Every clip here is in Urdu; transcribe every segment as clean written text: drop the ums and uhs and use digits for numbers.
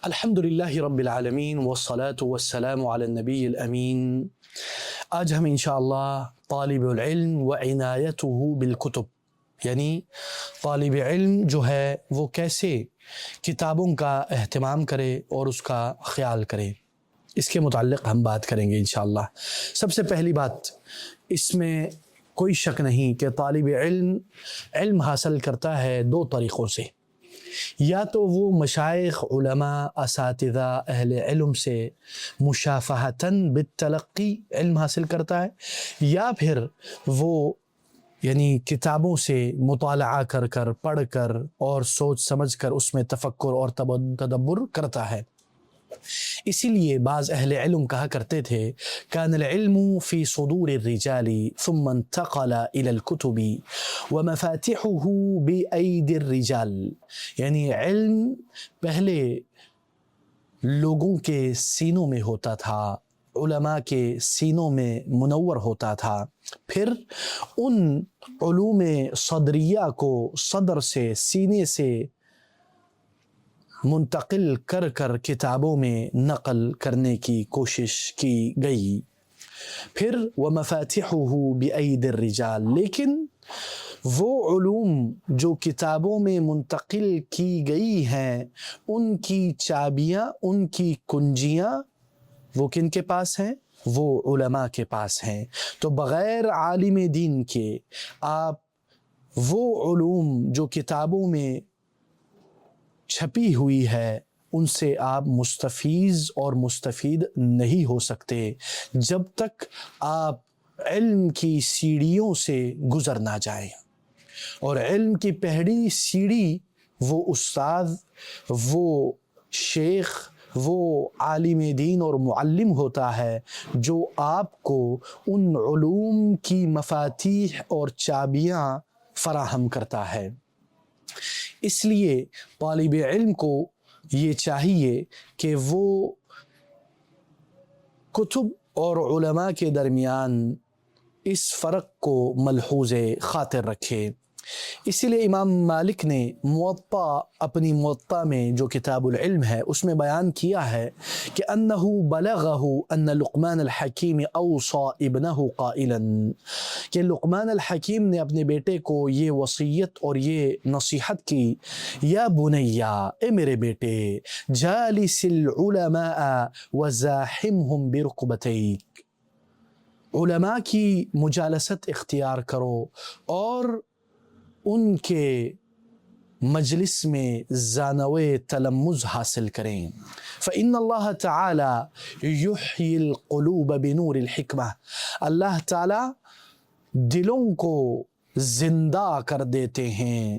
الحمد للہ رب العالمین والصلاة والسلام علی النبی الامین۔ آج ہم انشاءاللہ طالب العلم وعنایتہ بالکتب، یعنی طالب علم جو ہے وہ کیسے کتابوں کا اہتمام کرے اور اس کا خیال کرے، اس کے متعلق ہم بات کریں گے انشاءاللہ۔ سب سے پہلی بات، اس میں کوئی شک نہیں کہ طالب علم علم حاصل کرتا ہے دو طریقوں سے، یا تو وہ مشائخ، علماء، اساتذہ، اہل علم سے مشافہتاً بالتلقی علم حاصل کرتا ہے، یا پھر وہ یعنی کتابوں سے مطالعہ کر کر، پڑھ کر اور سوچ سمجھ کر اس میں تفکر اور تدبر کرتا ہے۔ اسی لیے بعض اہل علم کہا کرتے تھے کان العلم فی صدور الرجال ثم انتقل الى الكتب ومفاتحه بأيدي الرجال، یعنی علم پہلے لوگوں کے سینوں میں ہوتا تھا، علماء کے سینوں میں منور ہوتا تھا، پھر ان علوم صدریہ کو صدر سے، سینے سے منتقل کر کر کتابوں میں نقل کرنے کی کوشش کی گئی۔ پھر وَمَفَاتِحُهُ بِأَيْدِ الرِّجَالِ، لیکن وہ علوم جو کتابوں میں منتقل کی گئی ہیں، ان کی چابیاں، ان کی کنجیاں وہ کن کے پاس ہیں؟ وہ علماء کے پاس ہیں۔ تو بغیر عالم دین کے آپ وہ علوم جو کتابوں میں چھپی ہوئی ہے ان سے آپ مستفیض اور مستفید نہیں ہو سکتے جب تک آپ علم کی سیڑھیوں سے گزر نہ جائیں۔ اور علم کی پہلی سیڑھی وہ استاد، وہ شیخ، وہ عالم دین اور معلم ہوتا ہے جو آپ کو ان علوم کی مفاتیح اور چابیاں فراہم کرتا ہے۔ اس لیے طالب علم کو یہ چاہیے کہ وہ کتب اور علماء کے درمیان اس فرق کو ملحوظ خاطر رکھے۔ اسی لیے امام مالک نے موطا، اپنی موطا میں جو کتاب العلم ہے اس میں بیان کیا ہے کہ انہ بلغہ ان لقمان الحکیم اوصى ابنہ قائلا، کہ لقمان الحکیم نے اپنے بیٹے کو یہ وصیت اور یہ نصیحت کی، یا بنیا، اے میرے بیٹے، جالس العلماء وزاحمهم برکبتیک، علماء کی مجالست اختیار کرو اور ان کے مجلس میں زانوِ تلمذ حاصل کریں۔ فإن اللہ تعالی یحیی القلوب بنور الحکمہ، اللہ تعالی دلوں کو زندہ کر دیتے ہیں،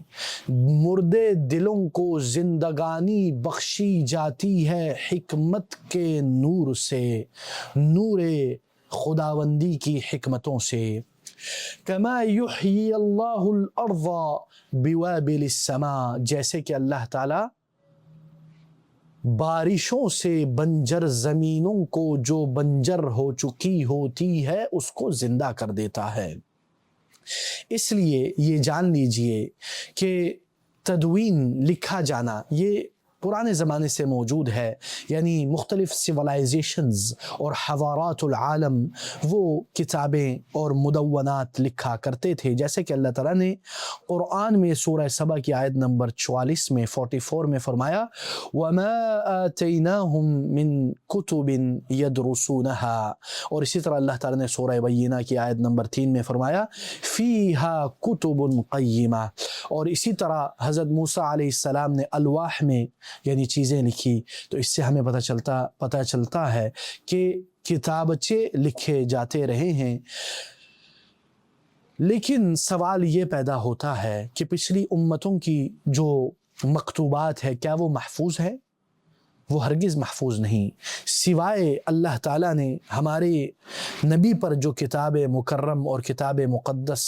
مردے دلوں کو زندگانی بخشی جاتی ہے حکمت کے نور سے، نور خداوندی کی حکمتوں سے۔ کما یحیی اللہ الارض بوابل السماء، جیسے کہ اللہ تعالی بارشوں سے بنجر زمینوں کو جو بنجر ہو چکی ہوتی ہے اس کو زندہ کر دیتا ہے۔ اس لیے یہ جان لیجئے کہ تدوین، لکھا جانا، یہ پرانے زمانے سے موجود ہے، یعنی مختلف سیولائزیشنز اور حضارات العالم وہ کتابیں اور مدونات لکھا کرتے تھے، جیسے کہ اللہ تعالیٰ نے قرآن میں سورہ سبا کی آیت نمبر 44 میں 44 میں فرمایا وَمَا آتَيْنَاهُمْ مِن كُتُبٍ يَدْرُسُونَهَا، اور اسی طرح اللہ تعالیٰ نے سورہ بینہ کی آیت نمبر 3 میں فرمایا فِيهَا كُتُبٌ قَيِّمَةٌ، اور اسی طرح حضرت موسیٰ علیہ السلام نے الواح میں یعنی چیزیں لکھی۔ تو اس سے ہمیں پتہ چلتا ہے کہ کتابچے لکھے جاتے رہے ہیں، لیکن سوال یہ پیدا ہوتا ہے کہ پچھلی امتوں کی جو مکتوبات ہے کیا وہ محفوظ ہے؟ وہ ہرگز محفوظ نہیں، سوائے اللہ تعالیٰ نے ہمارے نبی پر جو کتاب مکرم اور کتاب مقدس،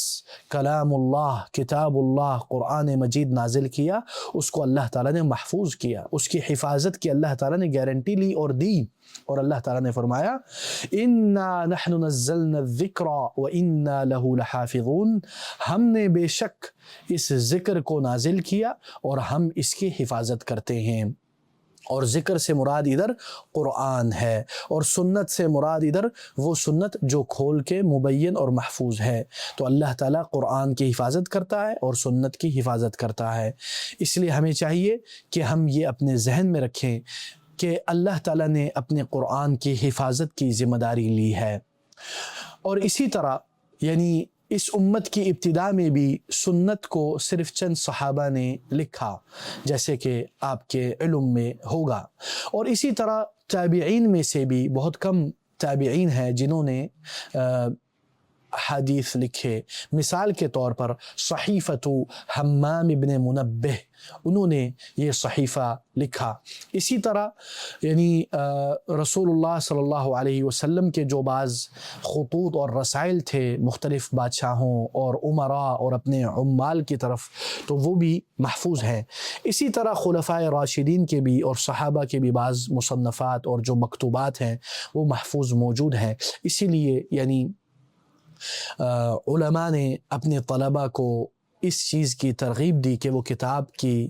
کلام اللہ، کتاب اللہ، قرآن مجید نازل کیا، اس کو اللہ تعالیٰ نے محفوظ کیا، اس کی حفاظت کی اللہ تعالیٰ نے گارنٹی لی اور دی، اور اللہ تعالیٰ نے فرمایا اِنَّا نَحْنُ نَزَّلْنَا الذِّكْرَ وَإِنَّا لَهُ لَحَافِظُونَ، ہم نے بے شک اس ذکر کو نازل کیا اور ہم اس کی حفاظت کرتے ہیں۔ اور ذکر سے مراد ادھر قرآن ہے، اور سنت سے مراد ادھر وہ سنت جو کھول کے مبین اور محفوظ ہے۔ تو اللہ تعالیٰ قرآن کی حفاظت کرتا ہے اور سنت کی حفاظت کرتا ہے۔ اس لیے ہمیں چاہیے کہ ہم یہ اپنے ذہن میں رکھیں کہ اللہ تعالیٰ نے اپنے قرآن کی حفاظت کی ذمہ داری لی ہے۔ اور اسی طرح یعنی اس امت کی ابتدا میں بھی سنت کو صرف چند صحابہ نے لکھا، جیسے کہ آپ کے علم میں ہوگا، اور اسی طرح تابعین میں سے بھی بہت کم تابعین ہیں جنہوں نے حدیث لکھے۔ مثال کے طور پر صحیفۃ حمام ابن منبہ، انہوں نے یہ صحیفہ لکھا۔ اسی طرح یعنی رسول اللہ صلی اللہ علیہ وسلم کے جو بعض خطوط اور رسائل تھے مختلف بادشاہوں اور امراء اور اپنے عمال کی طرف، تو وہ بھی محفوظ ہیں۔ اسی طرح خلفائے راشدین کے بھی اور صحابہ کے بھی بعض مصنفات اور جو مکتوبات ہیں وہ محفوظ موجود ہیں۔ اسی لیے یعنی علماء نے اپنے طلباء کو اس چیز کی ترغیب دی کہ وہ کتاب کی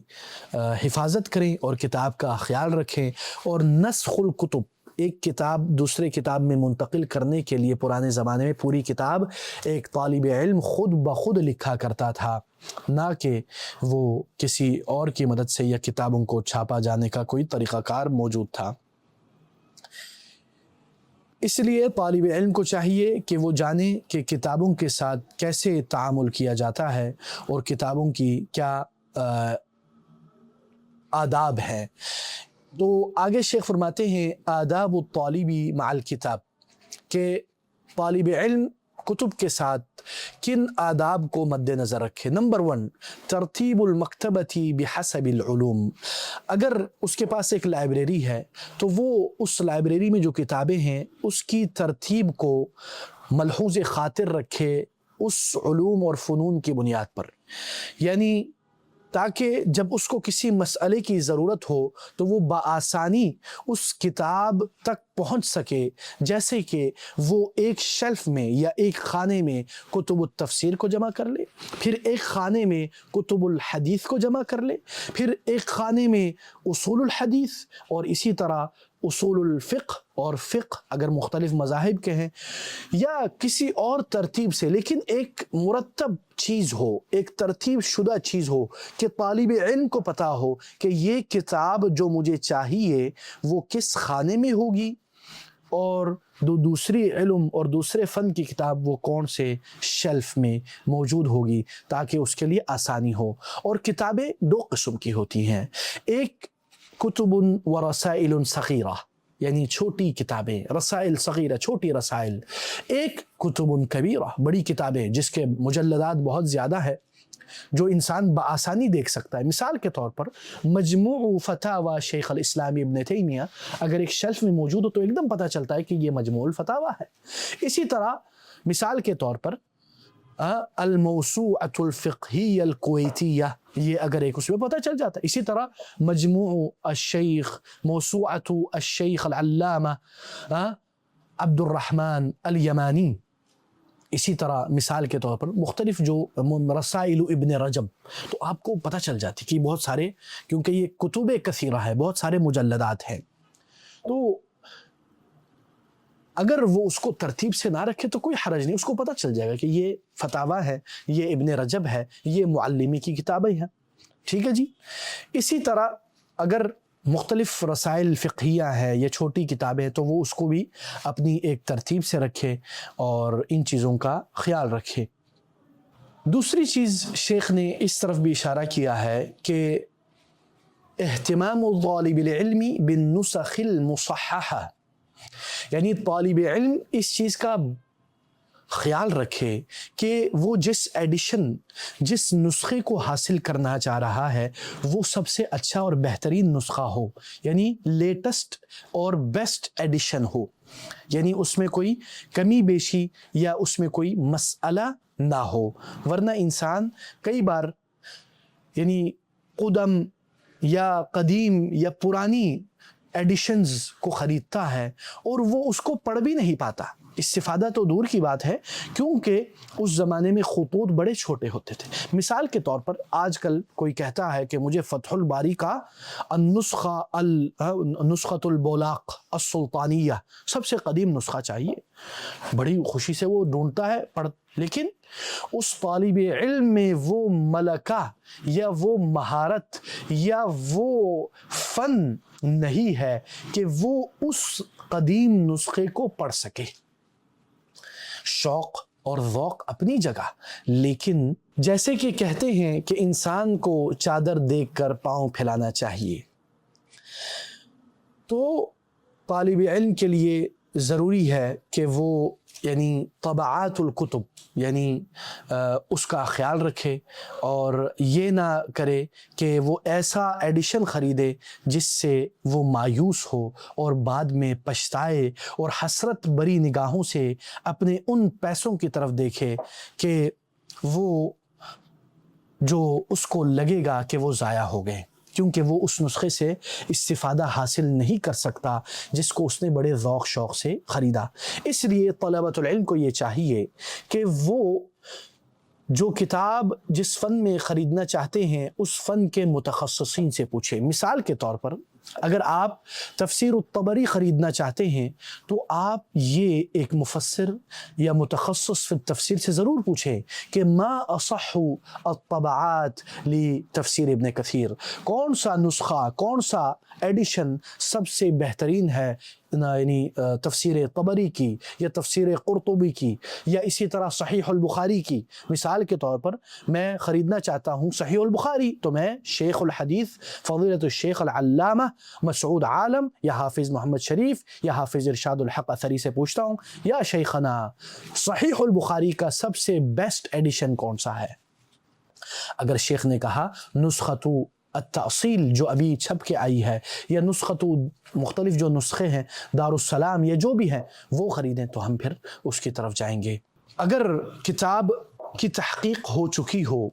حفاظت کریں اور کتاب کا خیال رکھیں، اور نسخ الکتب، ایک کتاب دوسرے کتاب میں منتقل کرنے کے لیے پرانے زمانے میں پوری کتاب ایک طالب علم خود بخود لکھا کرتا تھا، نہ کہ وہ کسی اور کی مدد سے یا کتابوں کو چھاپا جانے کا کوئی طریقہ کار موجود تھا۔ اس لیے طالب علم کو چاہیے کہ وہ جانے کہ کتابوں کے ساتھ کیسے تعامل کیا جاتا ہے اور کتابوں کی کیا آداب ہیں۔ تو آگے شیخ فرماتے ہیں آداب الطالبی مع الکتاب، کہ طالب علم کتب کے ساتھ کن آداب کو مد نظر رکھے۔ نمبر 1، ترتیب المکتبۃ بحسب العلوم۔ اگر اس کے پاس ایک لائبریری ہے تو وہ اس لائبریری میں جو کتابیں ہیں اس کی ترتیب کو ملحوظ خاطر رکھے اس علوم اور فنون کی بنیاد پر، یعنی تاکہ جب اس کو کسی مسئلے کی ضرورت ہو تو وہ بآسانی اس کتاب تک پہنچ سکے، جیسے کہ وہ ایک شیلف میں یا ایک خانے میں کتب التفسیر کو جمع کر لے، پھر ایک خانے میں کتب الحدیث کو جمع کر لے، پھر ایک خانے میں اصول الحدیث، اور اسی طرح اصول الفقہ اور فقہ اگر مختلف مذاہب کے ہیں، یا کسی اور ترتیب سے، لیکن ایک مرتب چیز ہو، ایک ترتیب شدہ چیز ہو کہ طالب علم کو پتہ ہو کہ یہ کتاب جو مجھے چاہیے وہ کس خانے میں ہوگی، اور دوسری علم اور دوسرے فن کی کتاب وہ کون سے شیلف میں موجود ہوگی، تاکہ اس کے لیے آسانی ہو۔ اور کتابیں 2 قسم کی ہوتی ہیں، ایک کتب و رسائل صغیرہ، یعنی چھوٹی کتابیں، رسائل صغیرہ چھوٹی رسائل، ایک کتب کبیرہ بڑی کتابیں جس کے مجلدات بہت زیادہ ہے، جو انسان بآسانی دیکھ سکتا ہے۔ مثال کے طور پر مجموع فتاوی شیخ الاسلام ابن تیمیہ اگر ایک شیلف میں موجود ہو تو ایک دم پتہ چلتا ہے کہ یہ مجموع الفتاوی ہے۔ اسی طرح مثال کے طور پر الموسوعۃ الفقہیہ الکویتیہ، یہ اگر ایک اس میں پتہ چل جاتا ہے۔ اسی طرح مجموع الشیخ، موسوعۃ الشیخ العلامہ عبد الرحمن الیمانی، اسی طرح مثال کے طور پر مختلف جو رسائل ابن رجب، تو آپ کو پتہ چل جاتی کہ بہت سارے، کیونکہ یہ کتب کثیرہ ہے، بہت سارے مجلدات ہیں، تو اگر وہ اس کو ترتیب سے نہ رکھے تو کوئی حرج نہیں، اس کو پتہ چل جائے گا کہ یہ فتاوی ہے، یہ ابن رجب ہے، یہ معلمی کی کتابیں ہیں، ٹھیک ہے جی۔ اسی طرح اگر مختلف رسائل فقہیہ ہے یا چھوٹی کتابیں تو وہ اس کو بھی اپنی ایک ترتیب سے رکھے اور ان چیزوں کا خیال رکھے۔ دوسری چیز شیخ نے اس طرف بھی اشارہ کیا ہے کہ اہتمام طالب العلم بالنسخ المصححہ، یعنی طالب علم اس چیز کا خیال رکھے کہ وہ جس ایڈیشن، جس نسخے کو حاصل کرنا چاہ رہا ہے وہ سب سے اچھا اور بہترین نسخہ ہو، یعنی لیٹسٹ اور بیسٹ ایڈیشن ہو، یعنی اس میں کوئی کمی بیشی یا اس میں کوئی مسئلہ نہ ہو، ورنہ انسان کئی بار یعنی قدم یا قدیم یا پرانی ایڈیشنز کو خریدتا ہے اور وہ اس کو پڑھ بھی نہیں پاتا، استفادہ تو دور کی بات ہے، کیونکہ اس زمانے میں خطوط بڑے چھوٹے ہوتے تھے۔ مثال کے طور پر آج کل کوئی کہتا ہے کہ مجھے فتح الباری کا نسخۃ البولاق السلطانیہ سب سے قدیم نسخہ چاہیے، بڑی خوشی سے وہ ڈھونڈتا ہے لیکن اس طالب علم میں وہ ملکہ یا وہ مہارت یا وہ فن نہیں ہے کہ وہ اس قدیم نسخے کو پڑھ سکے۔ شوق اور ذوق اپنی جگہ، لیکن جیسے کہ کہتے ہیں کہ انسان کو چادر دیکھ کر پاؤں پھیلانا چاہیے، تو طالب علم کے لیے ضروری ہے کہ وہ طبعات الکتب اس کا خیال رکھے، اور یہ نہ کرے کہ وہ ایسا ایڈیشن خریدے جس سے وہ مایوس ہو اور بعد میں پچھتائے اور حسرت بری نگاہوں سے اپنے ان پیسوں کی طرف دیکھے کہ وہ جو اس کو لگے گا کہ وہ ضائع ہو گئے، کیونکہ وہ اس نسخے سے استفادہ حاصل نہیں کر سکتا جس کو اس نے بڑے ذوق شوق سے خریدا۔ اس لیے طلبۃ العلم کو یہ چاہیے کہ وہ جو کتاب جس فن میں خریدنا چاہتے ہیں اس فن کے متخصصین سے پوچھیں۔ مثال کے طور پر اگر آپ تفسیر الطبری خریدنا چاہتے ہیں تو آپ یہ ایک مفسر یا متخصص فی التفسیر سے ضرور پوچھیں کہ ما اصح الطبعات لتفسیر ابن کثیر، کون سا نسخہ، کون سا ایڈیشن سب سے بہترین ہے تفسیر طبری کی یا تفسیر قرطبی کی یا اسی طرح صحیح البخاری کی۔ مثال کے طور پر میں خریدنا چاہتا ہوں صحیح البخاری، تو میں شیخ الحدیث فضیلۃ الشیخ العلامہ مسعود عالم یا حافظ محمد شریف یا حافظ ارشاد الحق اثری سے پوچھتا ہوں، یا شیخنا صحیح البخاری کا سب سے بیسٹ ایڈیشن کون سا ہے؟ اگر شیخ نے کہا نسخۃ التأصیل جو ابھی چھپ کے آئی ہے، یا نسخۃ مختلف جو نسخے ہیں دار السلام یا جو بھی ہیں وہ خریدیں، تو ہم پھر اس کی طرف جائیں گے۔ اگر کتاب کی تحقیق ہو چکی ہو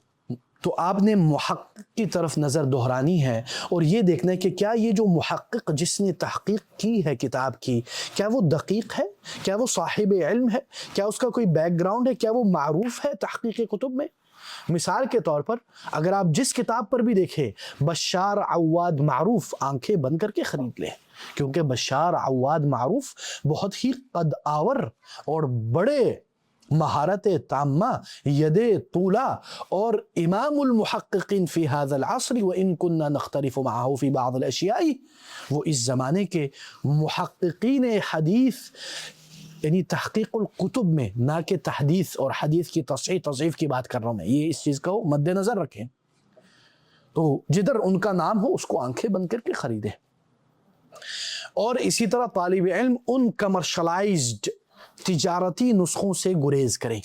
تو آپ نے محقق کی طرف نظر دہرانی ہے اور یہ دیکھنا ہے کہ کیا یہ جو محقق جس نے تحقیق کی ہے کتاب کی، کیا وہ دقیق ہے، کیا وہ صاحب علم ہے، کیا اس کا کوئی بیک گراؤنڈ ہے، کیا وہ معروف ہے تحقیق کتب میں۔ مثال کے طور پر اگر آپ جس کتاب پر بھی دیکھیں بشار عواد معروف، آنکھیں بند کر کے خرید لیں، کیونکہ بشار عواد معروف بہت ہی قد آور اور بڑے مہارت تامہ، ید طولہ اور امام المحققین فی هذا العصر وان كنا نختلف معه في بعض الاشیاء، وہ اس زمانے کے محققین حدیث تحقیق الکتب میں، نہ کہ تحدیث اور حدیث کی تصحیح تضعیف کی بات کر رہا ہوں میں، یہ اس چیز کو مد نظر رکھیں۔ تو جدھر ان کا نام ہو اس کو آنکھیں بند کر کے خریدیں، اور اسی طرح طالب علم ان کمرشلائزڈ تجارتی نسخوں سے گریز کریں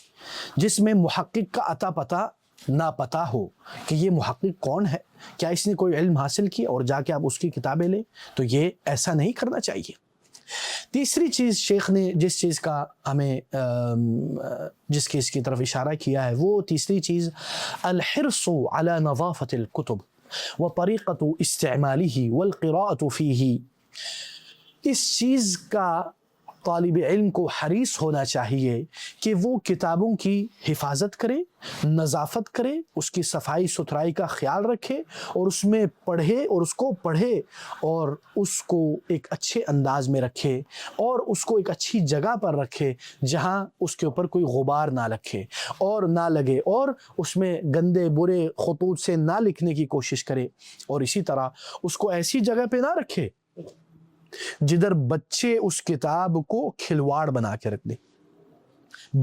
جس میں محقق کا عطا پتہ نہ پتہ ہو کہ یہ محقق کون ہے، کیا اس نے کوئی علم حاصل کیا، اور جا کے آپ اس کی کتابیں لیں، تو یہ ایسا نہیں کرنا چاہیے۔ تیسری چیز شیخ نے جس چیز کا ہمیں جس کی اس کی طرف اشارہ کیا ہے، وہ تیسری چیز الحرص على نظافة الكتب وطریقة استعماله والقراءة فيه۔ اس چیز کا طالب علم کو حریص ہونا چاہیے کہ وہ کتابوں کی حفاظت کرے، نظافت کرے، اس کی صفائی ستھرائی کا خیال رکھے، اور اس میں پڑھے اور اس کو پڑھے اور اس کو ایک اچھے انداز میں رکھے، اور اس کو ایک اچھی جگہ پر رکھے جہاں اس کے اوپر کوئی غبار نہ رکھے اور نہ لگے، اور اس میں گندے برے خطوط سے نہ لکھنے کی کوشش کرے، اور اسی طرح اس کو ایسی جگہ پہ نہ رکھے جدھر بچے اس کتاب کو کھلواڑ بنا کے رکھ دیں۔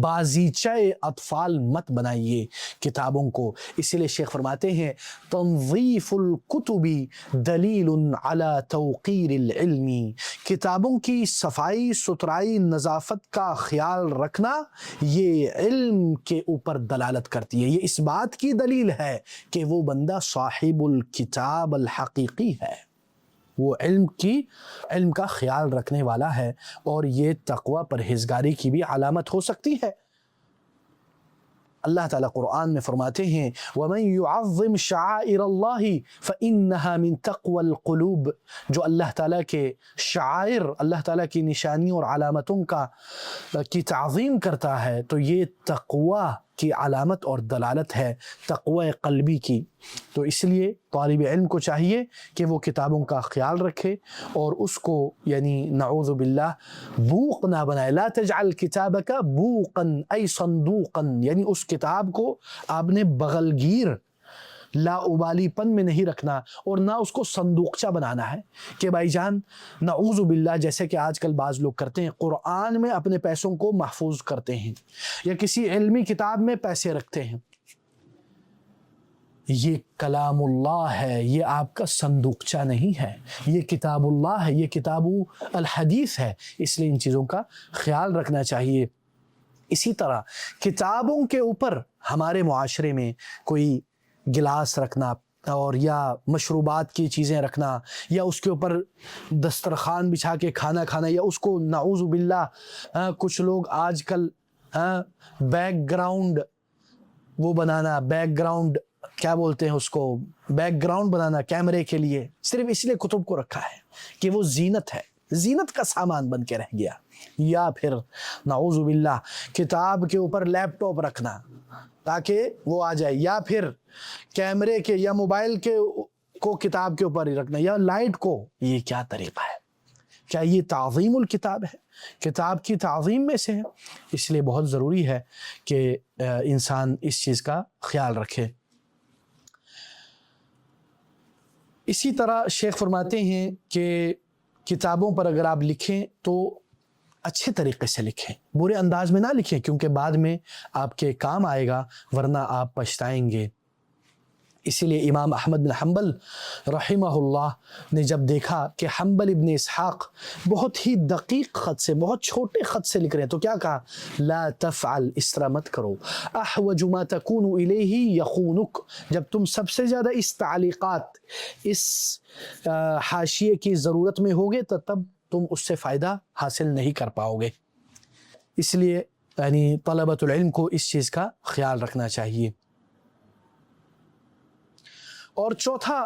بازیچہ اطفال مت بنائیے کتابوں کو، اسی لیے شیخ فرماتے ہیں تنظیف الکتب دلیل علی توقیر العلم، کتابوں کی صفائی ستھرائی نظافت کا خیال رکھنا یہ علم کے اوپر دلالت کرتی ہے، یہ اس بات کی دلیل ہے کہ وہ بندہ صاحب الکتاب الحقیقی ہے، وہ علم کا خیال رکھنے والا ہے، اور یہ تقوی پرہیزگاری کی بھی علامت ہو سکتی ہے۔ اللہ تعالیٰ قرآن میں فرماتے ہیں وَمَن يُعَظِّمْ شَعَائِرَ اللَّهِ فَإِنَّهَا مِن تَقْوَى الْقُلُوبِ، جو اللہ تعالیٰ کے شعائر، اللہ تعالیٰ کی نشانیوں اور علامتوں کی تعظیم کرتا ہے تو یہ تقوی کی علامت اور دلالت ہے، تقوی قلبی کی۔ تو اس لیے طالب علم کو چاہیے کہ وہ کتابوں کا خیال رکھے اور اس کو یعنی نعوذ باللہ بوق نہ بنائے۔ لا تجعل کتابک بوقا ای صندوقا، یعنی اس کتاب کو آپ نے بغلگیر لا ابالی پن میں نہیں رکھنا اور نہ اس کو صندوقچہ بنانا ہے کہ بھائی جان نعوذ باللہ جیسے کہ آج کل بعض لوگ کرتے ہیں، قرآن میں اپنے پیسوں کو محفوظ کرتے ہیں یا کسی علمی کتاب میں پیسے رکھتے ہیں۔ یہ کلام اللہ ہے، یہ آپ کا صندوقچہ نہیں ہے، یہ کتاب اللہ ہے، یہ کتاب الحدیث ہے، اس لیے ان چیزوں کا خیال رکھنا چاہیے۔ اسی طرح کتابوں کے اوپر ہمارے معاشرے میں کوئی گلاس رکھنا اور یا مشروبات کی چیزیں رکھنا یا اس کے اوپر دسترخوان بچھا کے کھانا کھانا یا اس کو نعوذ باللہ کچھ لوگ آج کل بیک گراؤنڈ وہ بنانا، بیک گراؤنڈ کیا بولتے ہیں اس کو، بیک گراؤنڈ بنانا کیمرے کے لیے، صرف اس لیے کتب کو رکھا ہے کہ وہ زینت ہے، زینت کا سامان بن کے رہ گیا۔ یا پھر نعوذ باللہ کتاب کے اوپر لیپ ٹاپ رکھنا تاکہ وہ آ جائے، یا پھر کیمرے کے یا موبائل کے کو کتاب کے اوپر ہی رکھنا یا لائٹ کو۔ یہ کیا طریقہ ہے؟ کیا یہ تعظیم الکتاب ہے؟ کتاب کی تعظیم میں سے ہے؟ اس لیے بہت ضروری ہے کہ انسان اس چیز کا خیال رکھے۔ اسی طرح شیخ فرماتے ہیں کہ کتابوں پر اگر آپ لکھیں تو اچھے طریقے سے لکھیں، برے انداز میں نہ لکھیں کیونکہ بعد میں آپ کے کام آئے گا ورنہ آپ پچھتائیں گے۔ اسی لیے امام احمد بن حنبل رحمہ اللہ نے جب دیکھا کہ حنبل ابن اسحاق بہت ہی دقیق خط سے، بہت چھوٹے خط سے لکھ رہے ہیں تو کیا کہا؟ لا تفعل، اس طرح مت کرو، احوج ما تکون الیہ یخونک، جب تم سب سے زیادہ اس تعلیقات، اس حاشیے کی ضرورت میں ہوگے تو تب تم اس سے فائدہ حاصل نہیں کر پاؤ گے۔ اس لیے یعنی طلبۃ العلم کو اس چیز کا خیال رکھنا چاہیے۔ اور چوتھا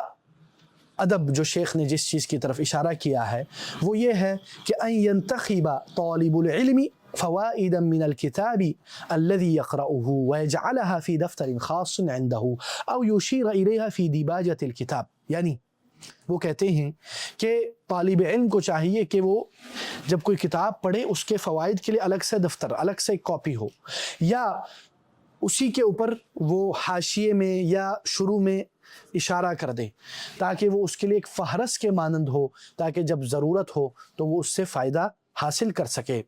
ادب جو شیخ نے جس چیز کی طرف اشارہ کیا ہے وہ یہ ہے کہ ان ينتخب طالب العلم فوائدا من الكتاب الذي يقرأه ويجعلها في دفتر خاص عنده او يشير اليها في ديباجة الكتاب، یعنی وہ کہتے ہیں کہ طالب علم کو چاہیے کہ وہ جب کوئی کتاب پڑھے اس کے فوائد کے لیے الگ سے دفتر، الگ سے کاپی ہو، یا اسی کے اوپر وہ حاشیے میں یا شروع میں اشارہ کر دے تاکہ وہ اس کے لیے ایک فہرست کے مانند ہو، تاکہ جب ضرورت ہو تو وہ اس سے فائدہ حاصل کر سکے۔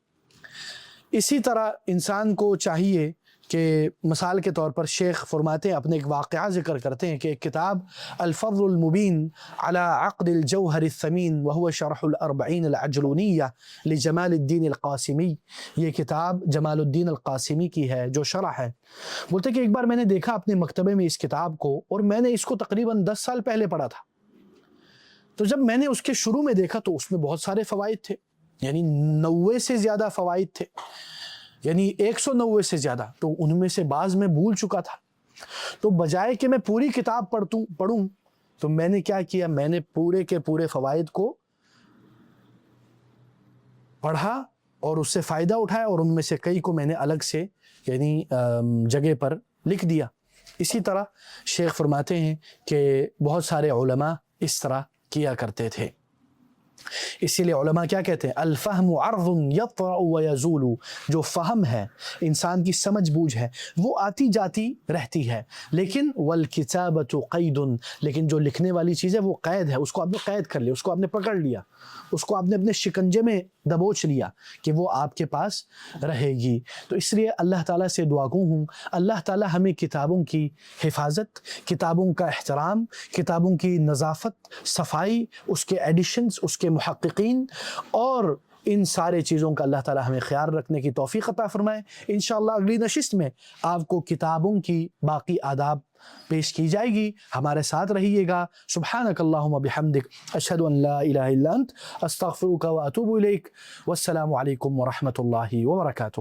اسی طرح انسان کو چاہیے کہ مثال کے طور پر شیخ فرماتے ہیں، اپنے ایک واقعہ ذکر کرتے ہیں کہ ایک کتاب الفضل المبین علی عقد الجوہر الثمین وهو شرح الاربعین العجلونیہ لجمال الدین القاسمی، یہ کتاب جمال الدین القاسمی کی ہے جو شرح ہے۔ بولتے کہ ایک بار میں نے دیکھا اپنے مکتبے میں اس کتاب کو، اور میں نے اس کو تقریباً 10 سال پہلے پڑھا تھا، تو جب میں نے اس کے شروع میں دیکھا تو اس میں بہت سارے فوائد تھے، یعنی 90 سے زیادہ فوائد تھے، یعنی 190 سے زیادہ، تو ان میں سے بعض میں بھول چکا تھا۔ تو بجائے کہ میں پوری کتاب پڑھوں تو میں نے کیا کیا، میں نے پورے کے پورے فوائد کو پڑھا اور اس سے فائدہ اٹھایا، اور ان میں سے کئی کو میں نے الگ سے یعنی جگہ پر لکھ دیا۔ اسی طرح شیخ فرماتے ہیں کہ بہت سارے علماء اس طرح کیا کرتے تھے۔ اسی لیے علماء کیا کہتے ہیں، الفہم عرض یطرأ ویزول، جو فہم ہے، انسان کی سمجھ بوجھ ہے، وہ آتی جاتی رہتی ہے، لیکن والکتابۃ قید، لیکن جو لکھنے والی چیز ہے وہ قید ہے، اس کو آپ نے قید کر لیا، اس کو آپ نے پکڑ لیا، اس کو آپ نے اپنے شکنجے میں دبوچ لیا کہ وہ آپ کے پاس رہے گی۔ تو اس لیے اللہ تعالیٰ سے دعا گو ہوں اللہ تعالیٰ ہمیں کتابوں کی حفاظت، کتابوں کا احترام، کتابوں کی نظافت، صفائی، اس کے ایڈیشنز، اس کے محققین اور ان سارے چیزوں کا اللہ تعالیٰ ہمیں خیال رکھنے کی توفیق عطا فرمائے۔ انشاءاللہ اگلی نشست میں آپ کو کتابوں کی باقی آداب پیش کی جائے گی، ہمارے ساتھ رہیے گا۔ سبحانک اللہم بحمدک، اشہد ان لا الہ الا انت، استغفرک و اتوب الیک، والسلام علیکم ورحمۃ اللہ وبرکاتہ۔